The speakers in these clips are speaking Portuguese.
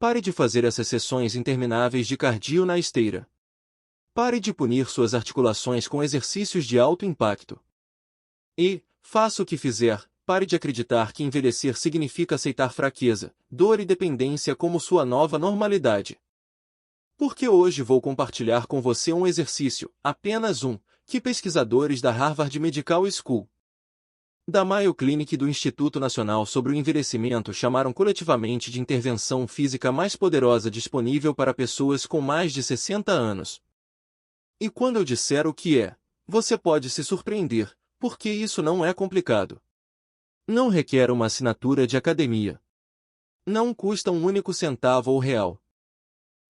Pare de fazer essas sessões intermináveis de cardio na esteira. Pare de punir suas articulações com exercícios de alto impacto. E, faça o que fizer, pare de acreditar que envelhecer significa aceitar fraqueza, dor e dependência como sua nova normalidade. Porque hoje vou compartilhar com você um exercício, apenas um, que pesquisadores da Harvard Medical School, da Mayo Clinic e do Instituto Nacional sobre o Envelhecimento chamaram coletivamente de intervenção física mais poderosa disponível para pessoas com mais de 60 anos. E quando eu disser o que é, você pode se surpreender, porque isso não é complicado. Não requer uma assinatura de academia. Não custa um único centavo ou real.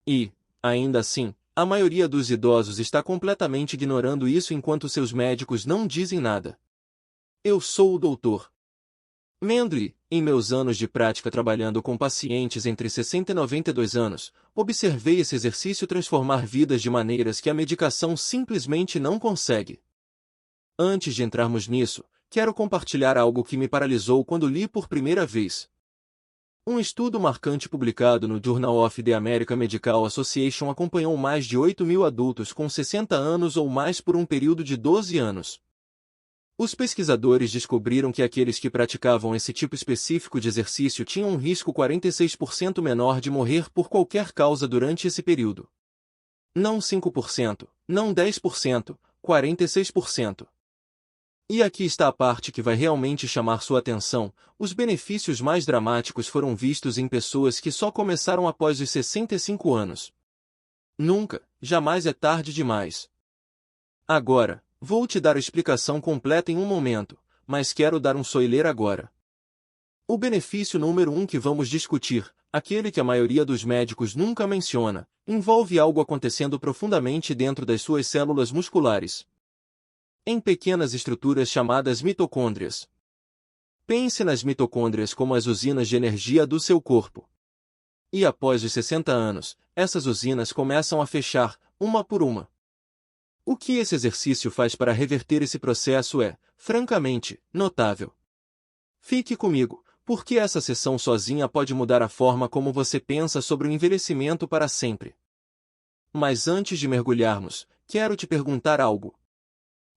E, ainda assim, a maioria dos idosos está completamente ignorando isso enquanto seus médicos não dizem nada. Eu sou o Dr. Mendry. Em meus anos de prática trabalhando com pacientes entre 60 e 92 anos, observei esse exercício transformar vidas de maneiras que a medicação simplesmente não consegue. Antes de entrarmos nisso, quero compartilhar algo que me paralisou quando li por primeira vez. Um estudo marcante publicado no Journal of the American Medical Association acompanhou mais de 8.000 adultos com 60 anos ou mais por um período de 12 anos. Os pesquisadores descobriram que aqueles que praticavam esse tipo específico de exercício tinham um risco 46% menor de morrer por qualquer causa durante esse período. Não 5%, não 10%, 46%. E aqui está a parte que vai realmente chamar sua atenção: os benefícios mais dramáticos foram vistos em pessoas que só começaram após os 65 anos. Nunca, jamais é tarde demais. Agora, vou te dar a explicação completa em um momento, mas quero dar um spoiler agora. O benefício número 1 que vamos discutir, aquele que a maioria dos médicos nunca menciona, envolve algo acontecendo profundamente dentro das suas células musculares. Em pequenas estruturas chamadas mitocôndrias. Pense nas mitocôndrias como as usinas de energia do seu corpo. E após os 60 anos, essas usinas começam a fechar, uma por uma. O que esse exercício faz para reverter esse processo é, francamente, notável. Fique comigo, porque essa sessão sozinha pode mudar a forma como você pensa sobre o envelhecimento para sempre. Mas antes de mergulharmos, quero te perguntar algo.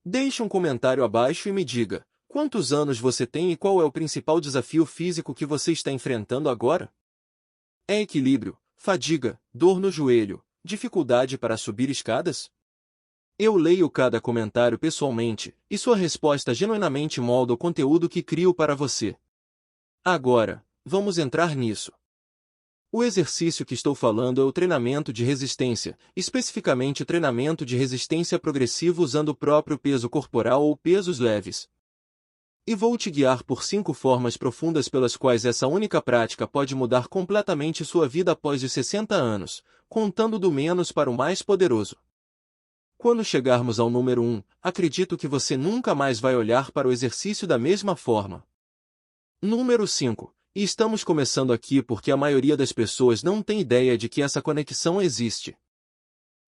Deixe um comentário abaixo e me diga, quantos anos você tem e qual é o principal desafio físico que você está enfrentando agora? É equilíbrio, fadiga, dor no joelho, dificuldade para subir escadas? Eu leio cada comentário pessoalmente, e sua resposta genuinamente molda o conteúdo que crio para você. Agora, vamos entrar nisso. O exercício que estou falando é o treinamento de resistência, especificamente o treinamento de resistência progressivo usando o próprio peso corporal ou pesos leves. E vou te guiar por 5 formas profundas pelas quais essa única prática pode mudar completamente sua vida após os 60 anos, contando do menos para o mais poderoso. Quando chegarmos ao número 1, acredito que você nunca mais vai olhar para o exercício da mesma forma. Número 5. E estamos começando aqui porque a maioria das pessoas não tem ideia de que essa conexão existe.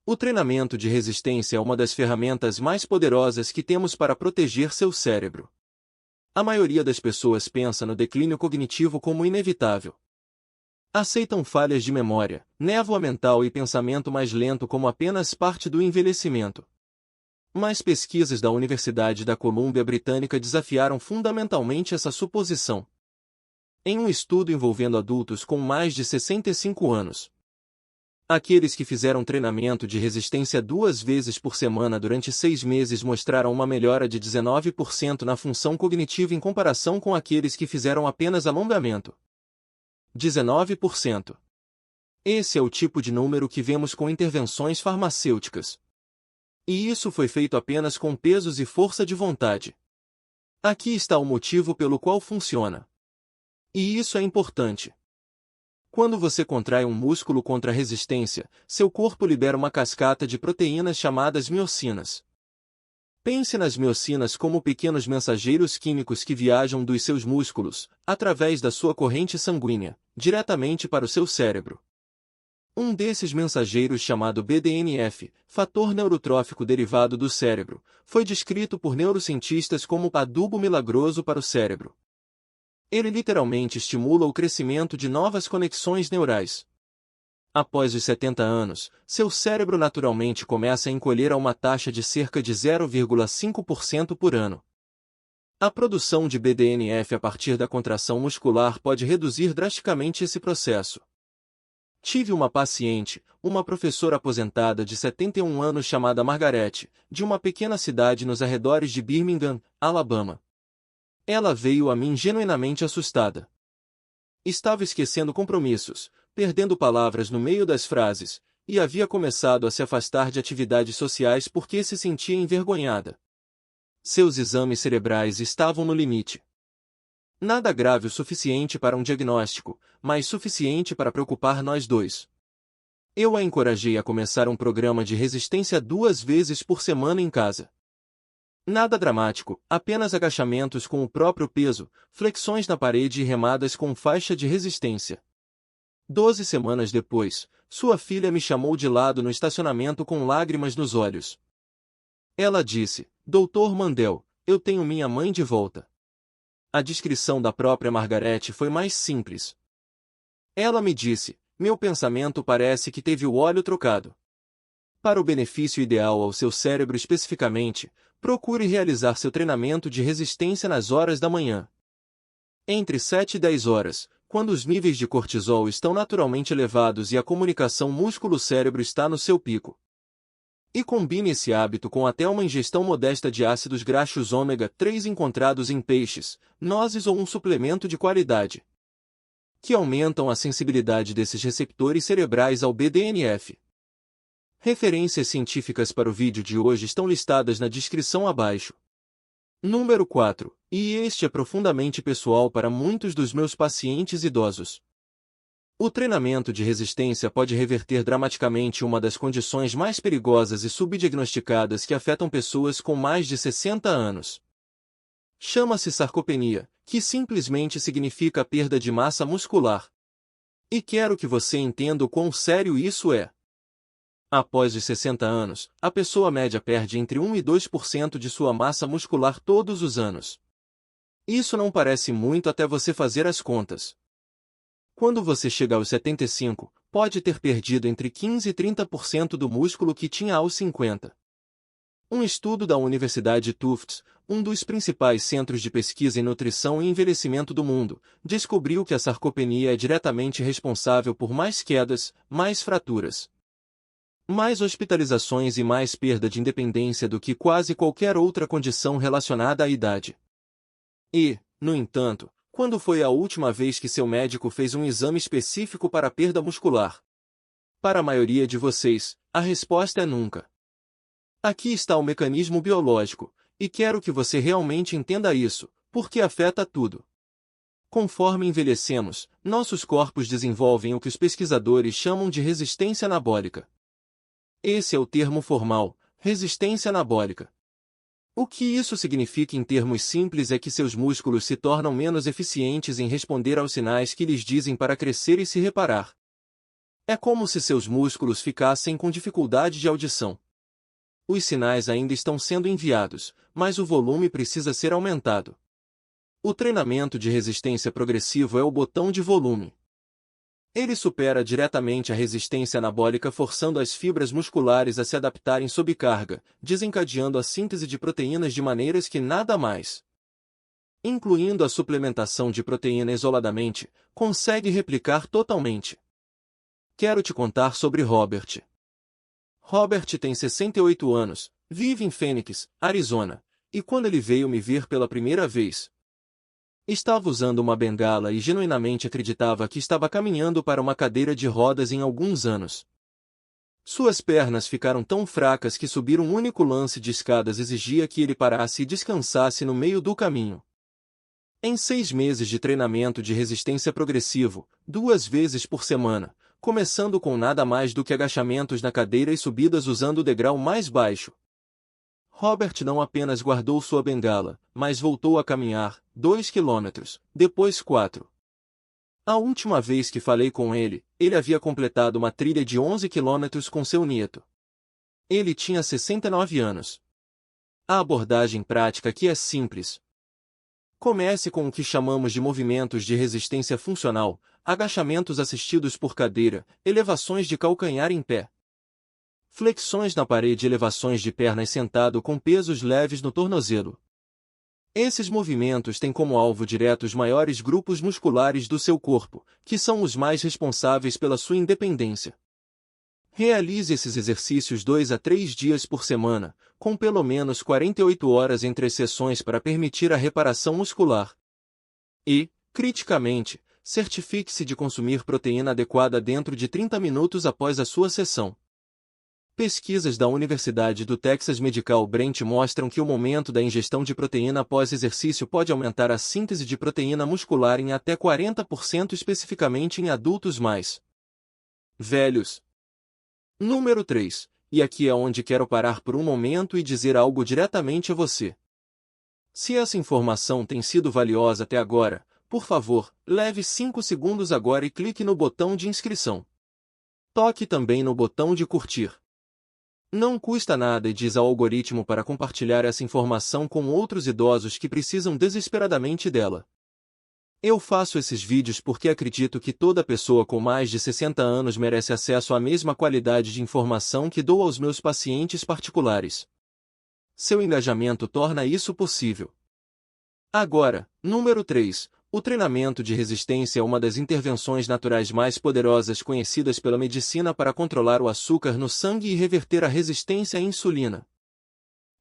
O treinamento de resistência é uma das ferramentas mais poderosas que temos para proteger seu cérebro. A maioria das pessoas pensa no declínio cognitivo como inevitável. Aceitam falhas de memória, névoa mental e pensamento mais lento como apenas parte do envelhecimento. Mas pesquisas da Universidade da Colômbia Britânica desafiaram fundamentalmente essa suposição. Em um estudo envolvendo adultos com mais de 65 anos, aqueles que fizeram treinamento de resistência 2 vezes por semana durante 6 meses mostraram uma melhora de 19% na função cognitiva em comparação com aqueles que fizeram apenas alongamento. 19%. Esse é o tipo de número que vemos com intervenções farmacêuticas. E isso foi feito apenas com pesos e força de vontade. Aqui está o motivo pelo qual funciona. E isso é importante. Quando você contrai um músculo contra a resistência, seu corpo libera uma cascata de proteínas chamadas miocinas. Pense nas miocinas como pequenos mensageiros químicos que viajam dos seus músculos, através da sua corrente sanguínea, diretamente para o seu cérebro. Um desses mensageiros chamado BDNF, fator neurotrófico derivado do cérebro, foi descrito por neurocientistas como adubo milagroso para o cérebro. Ele literalmente estimula o crescimento de novas conexões neurais. Após os 70 anos, seu cérebro naturalmente começa a encolher a uma taxa de cerca de 0,5% por ano. A produção de BDNF a partir da contração muscular pode reduzir drasticamente esse processo. Tive uma paciente, uma professora aposentada de 71 anos chamada Margaret, de uma pequena cidade nos arredores de Birmingham, Alabama. Ela veio a mim genuinamente assustada. Estava esquecendo compromissos, perdendo palavras no meio das frases, e havia começado a se afastar de atividades sociais porque se sentia envergonhada. Seus exames cerebrais estavam no limite. Nada grave o suficiente para um diagnóstico, mas suficiente para preocupar nós dois. Eu a encorajei a começar um programa de resistência 2 vezes por semana em casa. Nada dramático, apenas agachamentos com o próprio peso, flexões na parede e remadas com faixa de resistência. 12 semanas depois, sua filha me chamou de lado no estacionamento com lágrimas nos olhos. Ela disse: Dr. Mandel, eu tenho minha mãe de volta. A descrição da própria Margaret foi mais simples. Ela me disse: meu pensamento parece que teve o óleo trocado. Para o benefício ideal ao seu cérebro especificamente, procure realizar seu treinamento de resistência nas horas da manhã. Entre 7 e 10 horas, quando os níveis de cortisol estão naturalmente elevados e a comunicação músculo-cérebro está no seu pico. E combine esse hábito com até uma ingestão modesta de ácidos graxos ômega 3 encontrados em peixes, nozes ou um suplemento de qualidade, que aumentam a sensibilidade desses receptores cerebrais ao BDNF. Referências científicas para o vídeo de hoje estão listadas na descrição abaixo. Número 4. E este é profundamente pessoal para muitos dos meus pacientes idosos. O treinamento de resistência pode reverter dramaticamente uma das condições mais perigosas e subdiagnosticadas que afetam pessoas com mais de 60 anos. Chama-se sarcopenia, que simplesmente significa perda de massa muscular. E quero que você entenda o quão sério isso é. Após os 60 anos, a pessoa média perde entre 1 e 2% de sua massa muscular todos os anos. Isso não parece muito até você fazer as contas. Quando você chega aos 75, pode ter perdido entre 15 e 30% do músculo que tinha aos 50. Um estudo da Universidade Tufts, um dos principais centros de pesquisa em nutrição e envelhecimento do mundo, descobriu que a sarcopenia é diretamente responsável por mais quedas, mais fraturas, mais hospitalizações e mais perda de independência do que quase qualquer outra condição relacionada à idade. E, no entanto, quando foi a última vez que seu médico fez um exame específico para a perda muscular? Para a maioria de vocês, a resposta é nunca. Aqui está o mecanismo biológico, e quero que você realmente entenda isso, porque afeta tudo. Conforme envelhecemos, nossos corpos desenvolvem o que os pesquisadores chamam de resistência anabólica. Esse é o termo formal, resistência anabólica. O que isso significa em termos simples é que seus músculos se tornam menos eficientes em responder aos sinais que lhes dizem para crescer e se reparar. É como se seus músculos ficassem com dificuldade de audição. Os sinais ainda estão sendo enviados, mas o volume precisa ser aumentado. O treinamento de resistência progressivo é o botão de volume. Ele supera diretamente a resistência anabólica forçando as fibras musculares a se adaptarem sob carga, desencadeando a síntese de proteínas de maneiras que nada mais, incluindo a suplementação de proteína isoladamente, consegue replicar totalmente. Quero te contar sobre Robert. Robert tem 68 anos, vive em Phoenix, Arizona, e quando ele veio me ver pela primeira vez, estava usando uma bengala e genuinamente acreditava que estava caminhando para uma cadeira de rodas em alguns anos. Suas pernas ficaram tão fracas que subir um único lance de escadas exigia que ele parasse e descansasse no meio do caminho. Em 6 meses de treinamento de resistência progressivo, 2 vezes por semana, começando com nada mais do que agachamentos na cadeira e subidas usando o degrau mais baixo, Robert não apenas guardou sua bengala, mas voltou a caminhar 2 quilômetros, depois 4. A última vez que falei com ele, ele havia completado uma trilha de 11 quilômetros com seu nieto. Ele tinha 69 anos. A abordagem prática aqui é simples. Comece com o que chamamos de movimentos de resistência funcional, agachamentos assistidos por cadeira, elevações de calcanhar em pé, flexões na parede e elevações de pernas sentado com pesos leves no tornozelo. Esses movimentos têm como alvo direto os maiores grupos musculares do seu corpo, que são os mais responsáveis pela sua independência. Realize esses exercícios 2 a 3 dias por semana, com pelo menos 48 horas entre as sessões para permitir a reparação muscular. E, criticamente, certifique-se de consumir proteína adequada dentro de 30 minutos após a sua sessão. Pesquisas da Universidade do Texas Medical Brent mostram que o momento da ingestão de proteína após exercício pode aumentar a síntese de proteína muscular em até 40%, especificamente em adultos mais velhos. Número 3. E aqui é onde quero parar por um momento e dizer algo diretamente a você. Se essa informação tem sido valiosa até agora, por favor, leve 5 segundos agora e clique no botão de inscrição. Toque também no botão de curtir. Não custa nada e diz ao algoritmo para compartilhar essa informação com outros idosos que precisam desesperadamente dela. Eu faço esses vídeos porque acredito que toda pessoa com mais de 60 anos merece acesso à mesma qualidade de informação que dou aos meus pacientes particulares. Seu engajamento torna isso possível. Agora, número 3. O treinamento de resistência é uma das intervenções naturais mais poderosas conhecidas pela medicina para controlar o açúcar no sangue e reverter a resistência à insulina.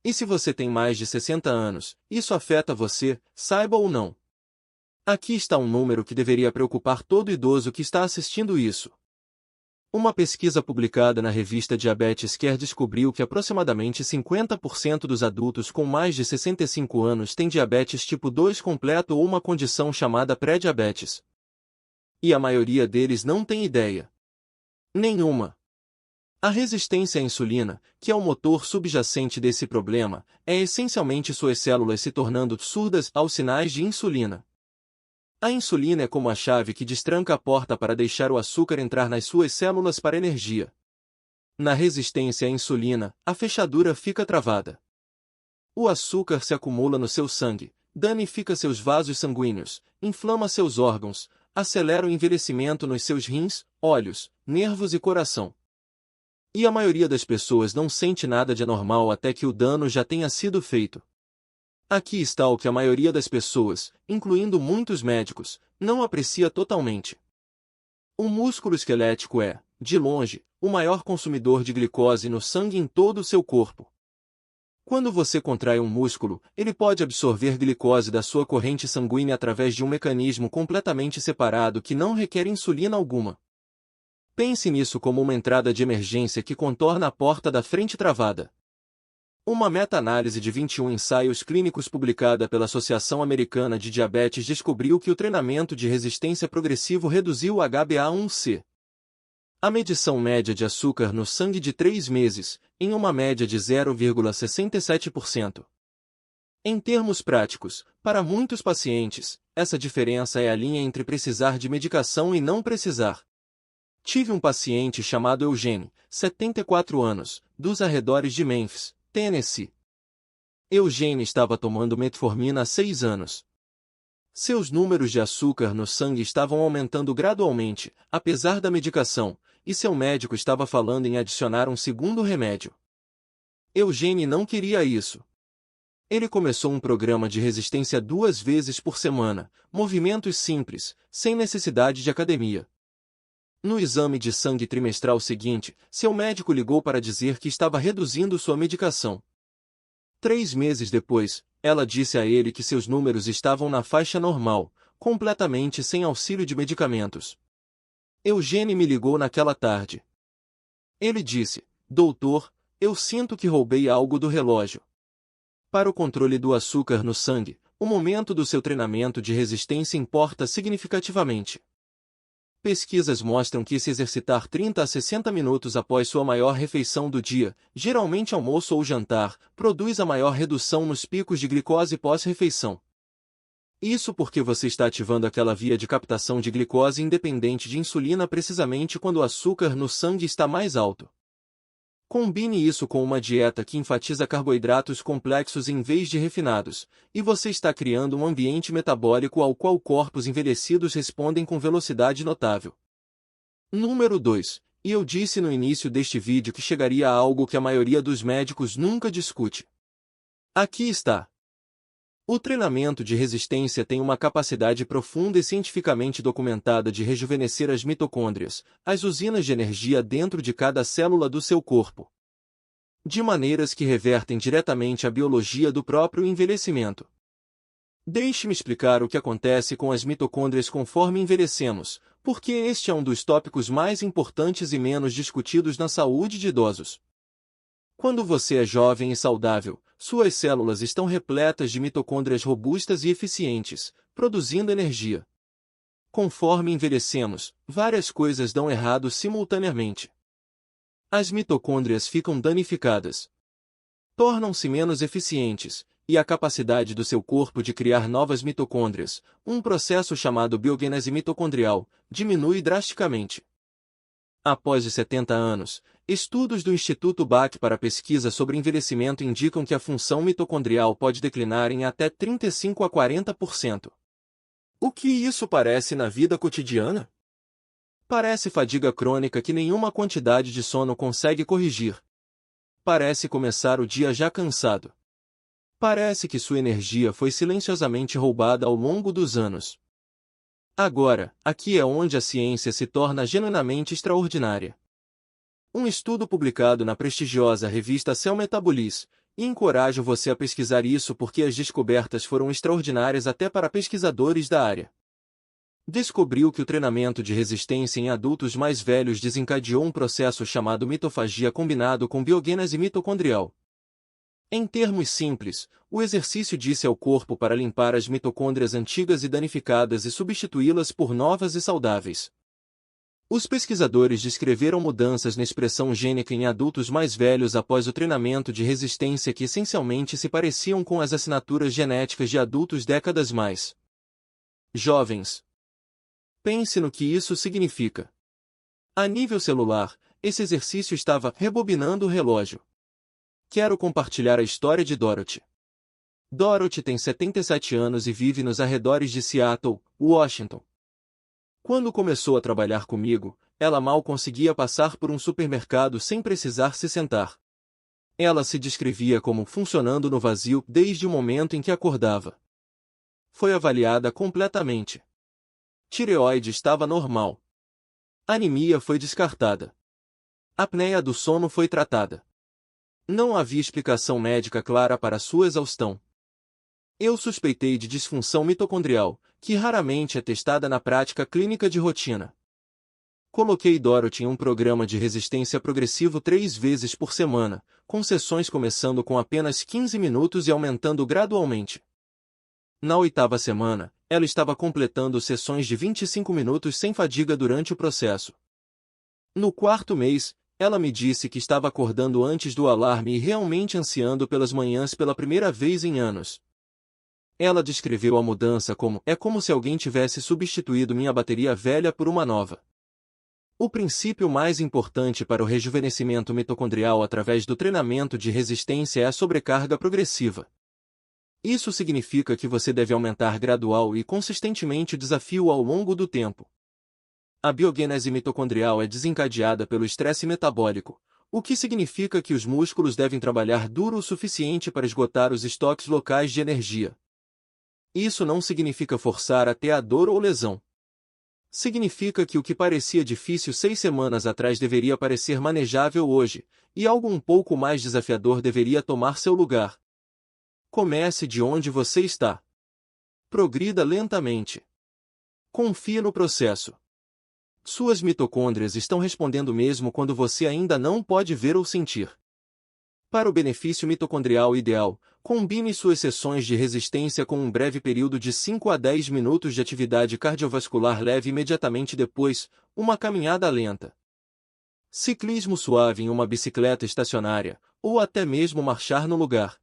E se você tem mais de 60 anos, isso afeta você, saiba ou não. Aqui está um número que deveria preocupar todo idoso que está assistindo isso. Uma pesquisa publicada na revista Diabetes Care descobriu que aproximadamente 50% dos adultos com mais de 65 anos têm diabetes tipo 2 completo ou uma condição chamada pré-diabetes. E a maioria deles não tem ideia nenhuma. A resistência à insulina, que é o motor subjacente desse problema, é essencialmente suas células se tornando surdas aos sinais de insulina. A insulina é como a chave que destranca a porta para deixar o açúcar entrar nas suas células para energia. Na resistência à insulina, a fechadura fica travada. O açúcar se acumula no seu sangue, danifica seus vasos sanguíneos, inflama seus órgãos, acelera o envelhecimento nos seus rins, olhos, nervos e coração. E a maioria das pessoas não sente nada de anormal até que o dano já tenha sido feito. Aqui está o que a maioria das pessoas, incluindo muitos médicos, não aprecia totalmente. O músculo esquelético é, de longe, o maior consumidor de glicose no sangue em todo o seu corpo. Quando você contrai um músculo, ele pode absorver glicose da sua corrente sanguínea através de um mecanismo completamente separado que não requer insulina alguma. Pense nisso como uma entrada de emergência que contorna a porta da frente travada. Uma meta-análise de 21 ensaios clínicos publicada pela Associação Americana de Diabetes descobriu que o treinamento de resistência progressivo reduziu o HbA1c. A medição média de açúcar no sangue de 3 meses, em uma média de 0,67%. Em termos práticos, para muitos pacientes, essa diferença é a linha entre precisar de medicação e não precisar. Tive um paciente chamado Eugene, 74 anos, dos arredores de Memphis, Tennessee. Eugene estava tomando metformina há 6 anos. Seus números de açúcar no sangue estavam aumentando gradualmente, apesar da medicação, e seu médico estava falando em adicionar um segundo remédio. Eugene não queria isso. Ele começou um programa de resistência 2 vezes por semana, movimentos simples, sem necessidade de academia. No exame de sangue trimestral seguinte, seu médico ligou para dizer que estava reduzindo sua medicação. 3 meses depois, ela disse a ele que seus números estavam na faixa normal, completamente sem auxílio de medicamentos. Eugene me ligou naquela tarde. Ele disse: "Doutor, eu sinto que roubei algo do relógio." Para o controle do açúcar no sangue, o momento do seu treinamento de resistência importa significativamente. Pesquisas mostram que se exercitar 30 a 60 minutos após sua maior refeição do dia, geralmente almoço ou jantar, produz a maior redução nos picos de glicose pós-refeição. Isso porque você está ativando aquela via de captação de glicose independente de insulina precisamente quando o açúcar no sangue está mais alto. Combine isso com uma dieta que enfatiza carboidratos complexos em vez de refinados, e você está criando um ambiente metabólico ao qual corpos envelhecidos respondem com velocidade notável. Número 2. E eu disse no início deste vídeo que chegaria a algo que a maioria dos médicos nunca discute. Aqui está. O treinamento de resistência tem uma capacidade profunda e cientificamente documentada de rejuvenescer as mitocôndrias, as usinas de energia dentro de cada célula do seu corpo, de maneiras que revertem diretamente a biologia do próprio envelhecimento. Deixe-me explicar o que acontece com as mitocôndrias conforme envelhecemos, porque este é um dos tópicos mais importantes e menos discutidos na saúde de idosos. Quando você é jovem e saudável, suas células estão repletas de mitocôndrias robustas e eficientes, produzindo energia. Conforme envelhecemos, várias coisas dão errado simultaneamente. As mitocôndrias ficam danificadas, tornam-se menos eficientes, e a capacidade do seu corpo de criar novas mitocôndrias, um processo chamado biogênese mitocondrial, diminui drasticamente. Após os 70 anos, estudos do Instituto Bach para pesquisa sobre envelhecimento indicam que a função mitocondrial pode declinar em até 35 a 40%. O que isso parece na vida cotidiana? Parece fadiga crônica que nenhuma quantidade de sono consegue corrigir. Parece começar o dia já cansado. Parece que sua energia foi silenciosamente roubada ao longo dos anos. Agora, aqui é onde a ciência se torna genuinamente extraordinária. Um estudo publicado na prestigiosa revista Cell Metabolism, e encorajo você a pesquisar isso porque as descobertas foram extraordinárias até para pesquisadores da área. Descobriu que o treinamento de resistência em adultos mais velhos desencadeou um processo chamado mitofagia combinado com biogênese mitocondrial. Em termos simples, o exercício disse ao corpo para limpar as mitocôndrias antigas e danificadas e substituí-las por novas e saudáveis. Os pesquisadores descreveram mudanças na expressão gênica em adultos mais velhos após o treinamento de resistência que essencialmente se pareciam com as assinaturas genéticas de adultos décadas mais jovens. Pense no que isso significa. A nível celular, esse exercício estava rebobinando o relógio. Quero compartilhar a história de Dorothy. Dorothy tem 77 anos e vive nos arredores de Seattle, Washington. Quando começou a trabalhar comigo, ela mal conseguia passar por um supermercado sem precisar se sentar. Ela se descrevia como funcionando no vazio desde o momento em que acordava. Foi avaliada completamente. Tireoide estava normal. Anemia foi descartada. Apneia do sono foi tratada. Não havia explicação médica clara para sua exaustão. Eu suspeitei de disfunção mitocondrial, que raramente é testada na prática clínica de rotina. Coloquei Dorothy em um programa de resistência progressivo 3 vezes por semana, com sessões começando com apenas 15 minutos e aumentando gradualmente. Na 8ª semana, ela estava completando sessões de 25 minutos sem fadiga durante o processo. No 4º mês, ela me disse que estava acordando antes do alarme e realmente ansiando pelas manhãs pela primeira vez em anos. Ela descreveu a mudança como: é como se alguém tivesse substituído minha bateria velha por uma nova. O princípio mais importante para o rejuvenescimento mitocondrial através do treinamento de resistência é a sobrecarga progressiva. Isso significa que você deve aumentar gradual e consistentemente o desafio ao longo do tempo. A biogênese mitocondrial é desencadeada pelo estresse metabólico, o que significa que os músculos devem trabalhar duro o suficiente para esgotar os estoques locais de energia. Isso não significa forçar até a dor ou lesão. Significa que o que parecia difícil 6 semanas atrás deveria parecer manejável hoje, e algo um pouco mais desafiador deveria tomar seu lugar. Comece de onde você está. Progrida lentamente. Confie no processo. Suas mitocôndrias estão respondendo mesmo quando você ainda não pode ver ou sentir. Para o benefício mitocondrial ideal, combine suas sessões de resistência com um breve período de 5 a 10 minutos de atividade cardiovascular leve imediatamente depois, uma caminhada lenta. Ciclismo suave em uma bicicleta estacionária, ou até mesmo marchar no lugar.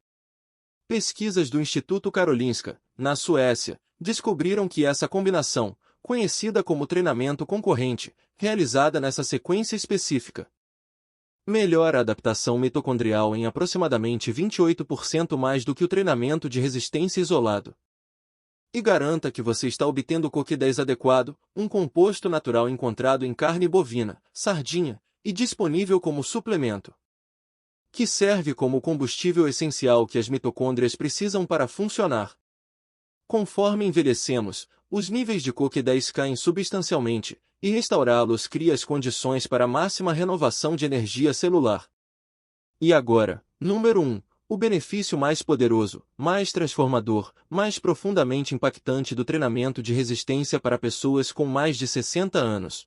Pesquisas do Instituto Karolinska, na Suécia, descobriram que essa combinação, conhecida como treinamento concorrente, realizada nessa sequência específica, Melhora a adaptação mitocondrial em aproximadamente 28% mais do que o treinamento de resistência isolado. E garanta que você está obtendo o CoQ10 adequado, um composto natural encontrado em carne bovina, sardinha, e disponível como suplemento, que serve como combustível essencial que as mitocôndrias precisam para funcionar. Conforme envelhecemos, os níveis de CoQ10 caem substancialmente, e restaurá-los cria as condições para a máxima renovação de energia celular. E agora, número 1. O benefício mais poderoso, mais transformador, mais profundamente impactante do treinamento de resistência para pessoas com mais de 60 anos.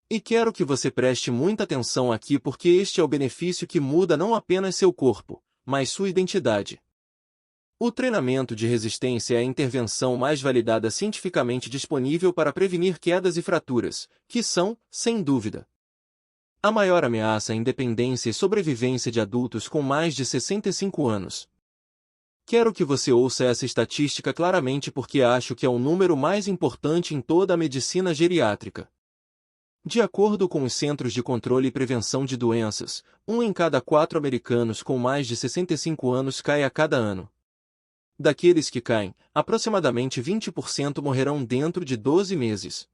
E quero que você preste muita atenção aqui porque este é o benefício que muda não apenas seu corpo, mas sua identidade. O treinamento de resistência é a intervenção mais validada cientificamente disponível para prevenir quedas e fraturas, que são, sem dúvida, a maior ameaça à independência e sobrevivência de adultos com mais de 65 anos. Quero que você ouça essa estatística claramente porque acho que é o número mais importante em toda a medicina geriátrica. De acordo com os Centros de Controle e Prevenção de Doenças, 1 em cada 4 americanos com mais de 65 anos cai a cada ano. Daqueles que caem, aproximadamente 20% morrerão dentro de 12 meses.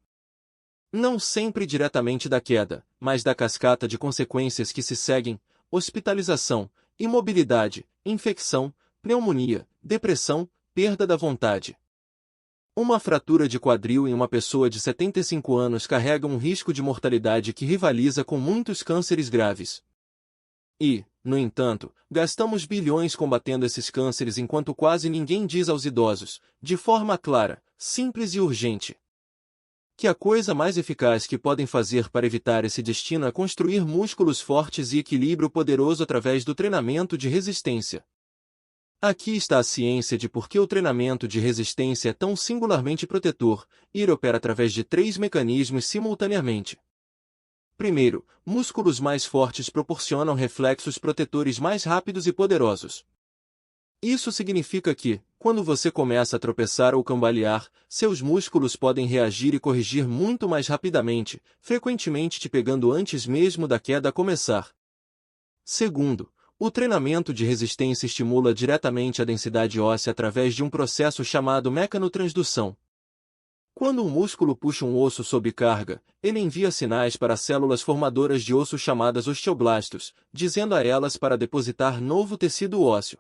Não sempre diretamente da queda, mas da cascata de consequências que se seguem: hospitalização, imobilidade, infecção, pneumonia, depressão, perda da vontade. Uma fratura de quadril em uma pessoa de 75 anos carrega um risco de mortalidade que rivaliza com muitos cânceres graves. E, no entanto, gastamos bilhões combatendo esses cânceres enquanto quase ninguém diz aos idosos, de forma clara, simples e urgente, que a coisa mais eficaz que podem fazer para evitar esse destino é construir músculos fortes e equilíbrio poderoso através do treinamento de resistência. Aqui está a ciência de por que o treinamento de resistência é tão singularmente protetor, e ele opera através de 3 mecanismos simultaneamente. Primeiro, músculos mais fortes proporcionam reflexos protetores mais rápidos e poderosos. Isso significa que, quando você começa a tropeçar ou cambalear, seus músculos podem reagir e corrigir muito mais rapidamente, frequentemente te pegando antes mesmo da queda começar. Segundo, o treinamento de resistência estimula diretamente a densidade óssea através de um processo chamado mecanotransdução. Quando um músculo puxa um osso sob carga, ele envia sinais para células formadoras de osso chamadas osteoblastos, dizendo a elas para depositar novo tecido ósseo.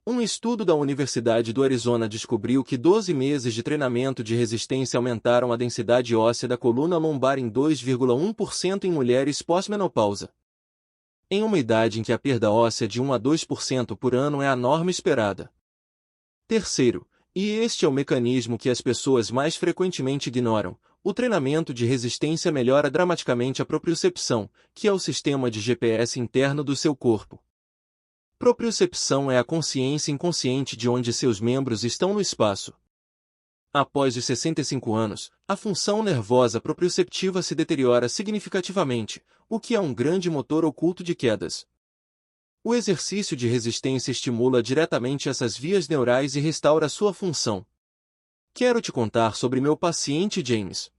Um estudo da Universidade do Arizona descobriu que 12 meses de treinamento de resistência aumentaram a densidade óssea da coluna lombar em 2,1% em mulheres pós-menopausa, em uma idade em que a perda óssea de 1 a 2% por ano é a norma esperada. Terceiro, e este é o mecanismo que as pessoas mais frequentemente ignoram, o treinamento de resistência melhora dramaticamente a propriocepção, que é o sistema de GPS interno do seu corpo. Propriocepção é a consciência inconsciente de onde seus membros estão no espaço. Após os 65 anos, a função nervosa proprioceptiva se deteriora significativamente, o que é um grande motor oculto de quedas. O exercício de resistência estimula diretamente essas vias neurais e restaura sua função. Quero te contar sobre meu paciente James.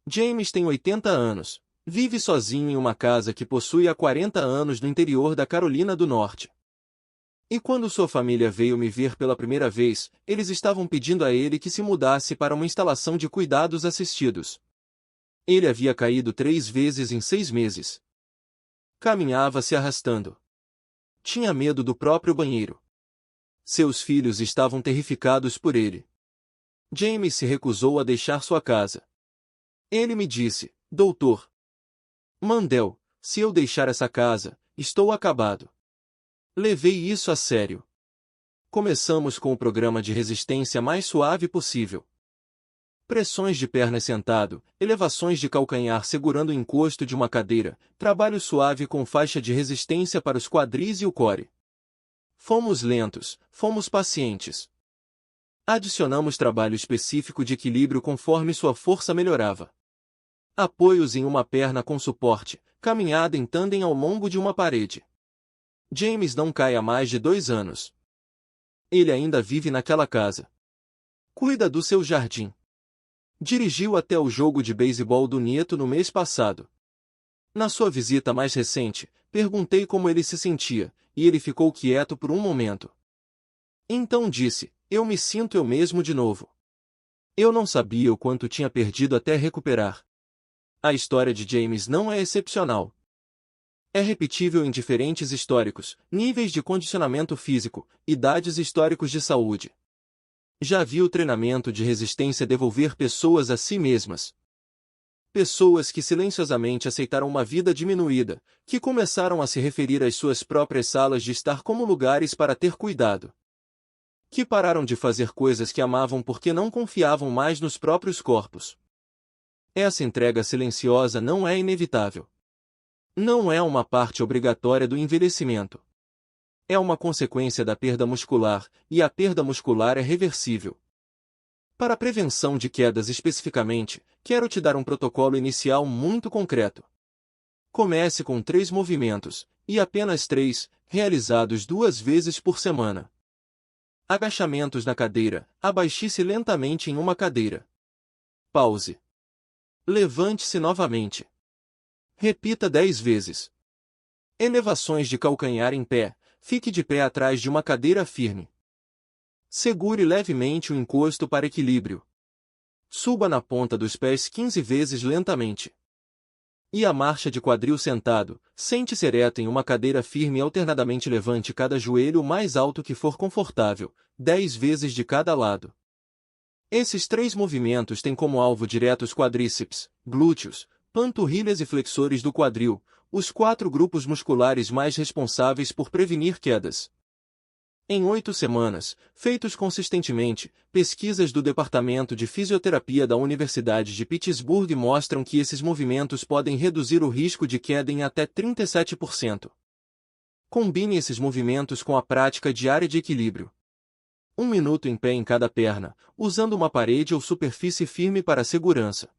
James tem 80 anos, vive sozinho em uma casa que possui há 40 anos no interior da Carolina do Norte. E quando sua família veio me ver pela primeira vez, eles estavam pedindo a ele que se mudasse para uma instalação de cuidados assistidos. Ele havia caído 3 vezes em 6 meses. Caminhava se arrastando. Tinha medo do próprio banheiro. Seus filhos estavam terrificados por ele. James se recusou a deixar sua casa. Ele me disse: Doutor Mandel, se eu deixar essa casa, estou acabado. Levei isso a sério. Começamos com o programa de resistência mais suave possível. Pressões de pernas sentado, elevações de calcanhar segurando o encosto de uma cadeira, trabalho suave com faixa de resistência para os quadris e o core. Fomos lentos, fomos pacientes. Adicionamos trabalho específico de equilíbrio conforme sua força melhorava. Apoios em uma perna com suporte, caminhada em tandem ao longo de uma parede. James não cai há mais de 2 anos. Ele ainda vive naquela casa. Cuida do seu jardim. Dirigiu até o jogo de beisebol do Nieto no mês passado. Na sua visita mais recente, perguntei como ele se sentia, e ele ficou quieto por um momento. Então disse: eu me sinto eu mesmo de novo. Eu não sabia o quanto tinha perdido até recuperar. A história de James não é excepcional. É repetível em diferentes históricos, níveis de condicionamento físico, idades e históricos de saúde. Já vi o treinamento de resistência devolver pessoas a si mesmas. Pessoas que silenciosamente aceitaram uma vida diminuída, que começaram a se referir às suas próprias salas de estar como lugares para ter cuidado. Que pararam de fazer coisas que amavam porque não confiavam mais nos próprios corpos. Essa entrega silenciosa não é inevitável. Não é uma parte obrigatória do envelhecimento. É uma consequência da perda muscular, e a perda muscular é reversível. Para a prevenção de quedas especificamente, quero te dar um protocolo inicial muito concreto. Comece com 3 movimentos, e apenas 3, realizados 2 vezes por semana. Agachamentos na cadeira, abaixe-se lentamente em uma cadeira. Pause. Levante-se novamente. Repita 10 vezes. Elevações de calcanhar em pé, fique de pé atrás de uma cadeira firme. Segure levemente o encosto para equilíbrio. Suba na ponta dos pés 15 vezes lentamente. E a marcha de quadril sentado, sente-se ereto em uma cadeira firme e alternadamente levante cada joelho o mais alto que for confortável, 10 vezes de cada lado. Esses 3 movimentos têm como alvo direto os quadríceps, glúteos, panturrilhas e flexores do quadril, os 4 grupos musculares mais responsáveis por prevenir quedas. Em 8 semanas, feitos consistentemente, pesquisas do Departamento de Fisioterapia da Universidade de Pittsburgh mostram que esses movimentos podem reduzir o risco de queda em até 37%. Combine esses movimentos com a prática diária de equilíbrio. 1 minuto em pé em cada perna, usando uma parede ou superfície firme para segurança.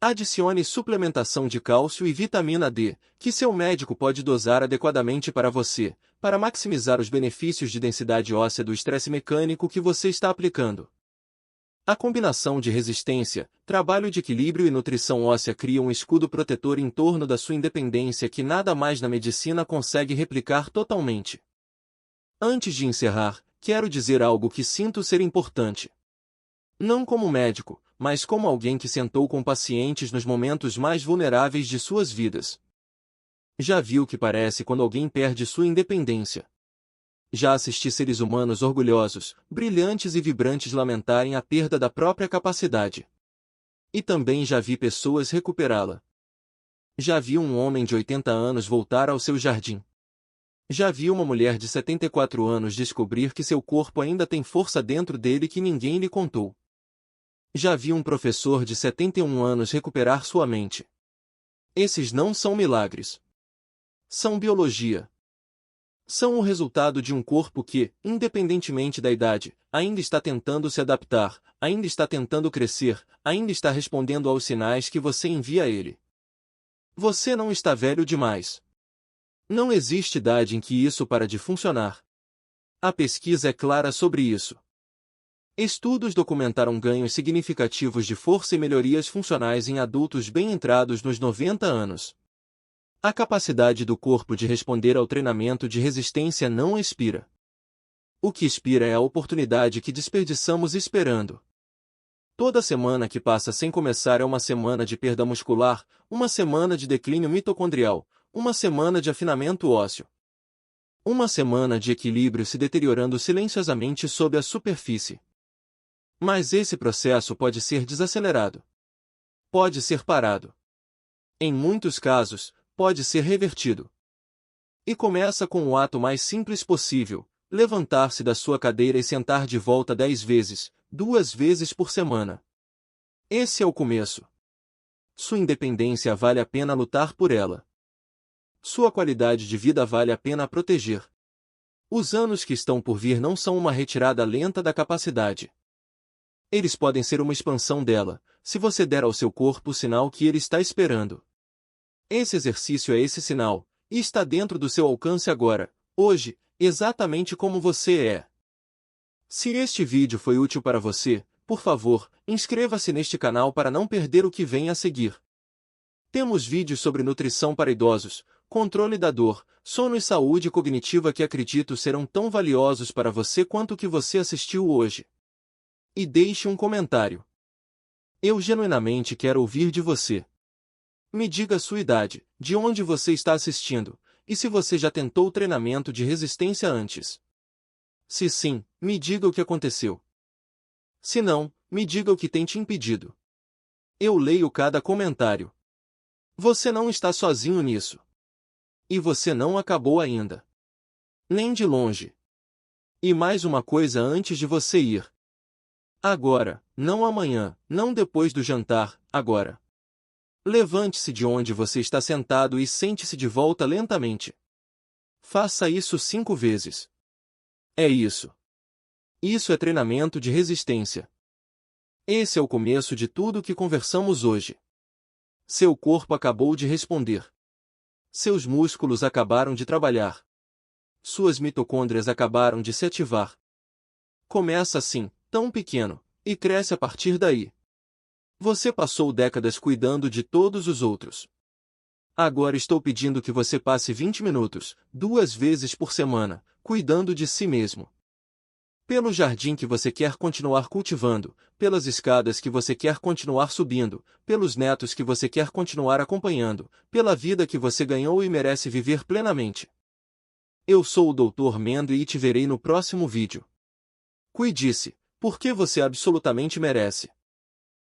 Adicione suplementação de cálcio e vitamina D, que seu médico pode dosar adequadamente para você, para maximizar os benefícios de densidade óssea do estresse mecânico que você está aplicando. A combinação de resistência, trabalho de equilíbrio e nutrição óssea cria um escudo protetor em torno da sua independência que nada mais na medicina consegue replicar totalmente. Antes de encerrar, quero dizer algo que sinto ser importante. Não como médico, mas como alguém que sentou com pacientes nos momentos mais vulneráveis de suas vidas. Já vi o que parece quando alguém perde sua independência. Já assisti seres humanos orgulhosos, brilhantes e vibrantes lamentarem a perda da própria capacidade. E também já vi pessoas recuperá-la. Já vi um homem de 80 anos voltar ao seu jardim. Já vi uma mulher de 74 anos descobrir que seu corpo ainda tem força dentro dele que ninguém lhe contou. Já vi um professor de 71 anos recuperar sua mente. Esses não são milagres. São biologia. São o resultado de um corpo que, independentemente da idade, ainda está tentando se adaptar, ainda está tentando crescer, ainda está respondendo aos sinais que você envia a ele. Você não está velho demais. Não existe idade em que isso para de funcionar. A pesquisa é clara sobre isso. Estudos documentaram ganhos significativos de força e melhorias funcionais em adultos bem entrados nos 90 anos. A capacidade do corpo de responder ao treinamento de resistência não expira. O que expira é a oportunidade que desperdiçamos esperando. Toda semana que passa sem começar é uma semana de perda muscular, uma semana de declínio mitocondrial, uma semana de afinamento ósseo. Uma semana de equilíbrio se deteriorando silenciosamente sob a superfície. Mas esse processo pode ser desacelerado. Pode ser parado. Em muitos casos, pode ser revertido. E começa com o ato mais simples possível, levantar-se da sua cadeira e sentar de volta 10 vezes, 2 vezes por semana. Esse é o começo. Sua independência vale a pena lutar por ela. Sua qualidade de vida vale a pena proteger. Os anos que estão por vir não são uma retirada lenta da capacidade. Eles podem ser uma expansão dela, se você der ao seu corpo o sinal que ele está esperando. Esse exercício é esse sinal, e está dentro do seu alcance agora, hoje, exatamente como você é. Se este vídeo foi útil para você, por favor, inscreva-se neste canal para não perder o que vem a seguir. Temos vídeos sobre nutrição para idosos, controle da dor, sono e saúde cognitiva que acredito serão tão valiosos para você quanto o que você assistiu hoje. E deixe um comentário. Eu genuinamente quero ouvir de você. Me diga a sua idade, de onde você está assistindo, e se você já tentou treinamento de resistência antes. Se sim, me diga o que aconteceu. Se não, me diga o que tem te impedido. Eu leio cada comentário. Você não está sozinho nisso. E você não acabou ainda. Nem de longe. E mais uma coisa antes de você ir. Agora, não amanhã, não depois do jantar, agora. Levante-se de onde você está sentado e sente-se de volta lentamente. Faça isso 5 vezes. É isso. Isso é treinamento de resistência. Esse é o começo de tudo que conversamos hoje. Seu corpo acabou de responder. Seus músculos acabaram de trabalhar. Suas mitocôndrias acabaram de se ativar. Começa assim, tão pequeno, e cresce a partir daí. Você passou décadas cuidando de todos os outros. Agora estou pedindo que você passe 20 minutos, 2 vezes por semana, cuidando de si mesmo. Pelo jardim que você quer continuar cultivando, pelas escadas que você quer continuar subindo, pelos netos que você quer continuar acompanhando, pela vida que você ganhou e merece viver plenamente. Eu sou o Dr. Mendo e te verei no próximo vídeo. Cuide-se, porque você absolutamente merece.